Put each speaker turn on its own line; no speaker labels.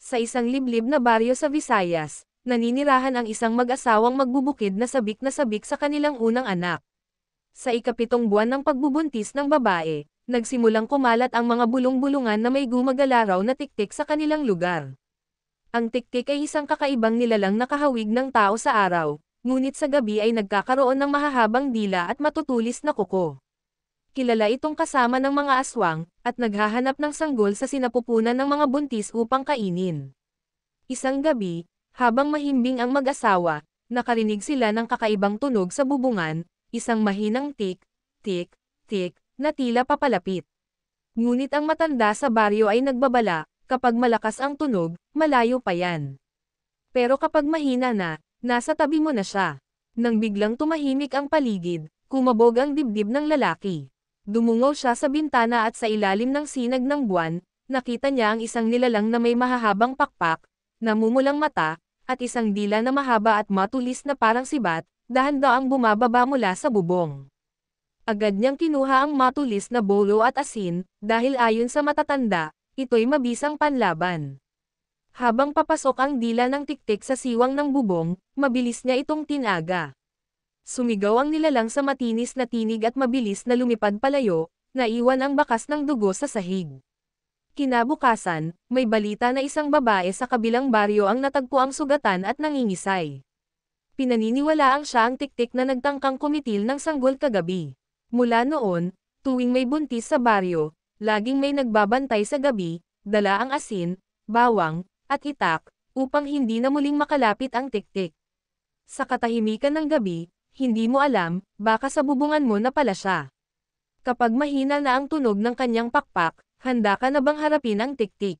Sa isang liblib na baryo sa Visayas, naninirahan ang isang mag-asawang magbubukid na sabik sa kanilang unang anak. Sa ikapitong buwan ng pagbubuntis ng babae, nagsimulang kumalat ang mga bulong-bulungan na may gumagalaraw na tiktik sa kanilang lugar. Ang tiktik ay isang kakaibang nilalang na kahawig ng tao sa araw, ngunit sa gabi ay nagkakaroon ng mahahabang dila at matutulis na kuko. Kilala itong kasama ng mga aswang, at naghahanap ng sanggol sa sinapupunan ng mga buntis upang kainin. Isang gabi, habang mahimbing ang mag-asawa, nakarinig sila ng kakaibang tunog sa bubungan, isang mahinang tik, tik, tik, na tila papalapit. Ngunit ang matanda sa baryo ay nagbabala, kapag malakas ang tunog, malayo pa yan. Pero kapag mahina na, nasa tabi mo na siya. Nang biglang tumahimik ang paligid, kumabog ang dibdib ng lalaki. Dumungaw siya sa bintana at sa ilalim ng sinag ng buwan, nakita niya ang isang nilalang na may mahahabang pakpak, namumulang mata, at isang dila na mahaba at matulis na parang sibat, dahan-daang bumababa mula sa bubong. Agad niyang kinuha ang matulis na bolo at asin, dahil ayon sa matatanda, ito'y mabisang panlaban. Habang papasok ang dila ng tiktik sa siwang ng bubong, mabilis niya itong tinaga. Sumigaw ang nilalang sa matinis na tinig at mabilis na lumipad palayo, naiwan ang bakas ng dugo sa sahig. Kinabukasan, may balita na isang babae sa kabilang baryo ang natagpo ang sugatan at nangingisay. Pinaniniwalaang siya ang tiktik na nagtangkang kumitil ng sanggol kagabi. Mula noon, tuwing may buntis sa baryo, laging may nagbabantay sa gabi, dala ang asin, bawang, at itak, upang hindi na muling makalapit ang tiktik. Sa katahimikan ng gabi, hindi mo alam, baka sa bubungan mo na pala siya. Kapag mahina na ang tunog ng kanyang pakpak, handa ka na bang harapin ang tiktik?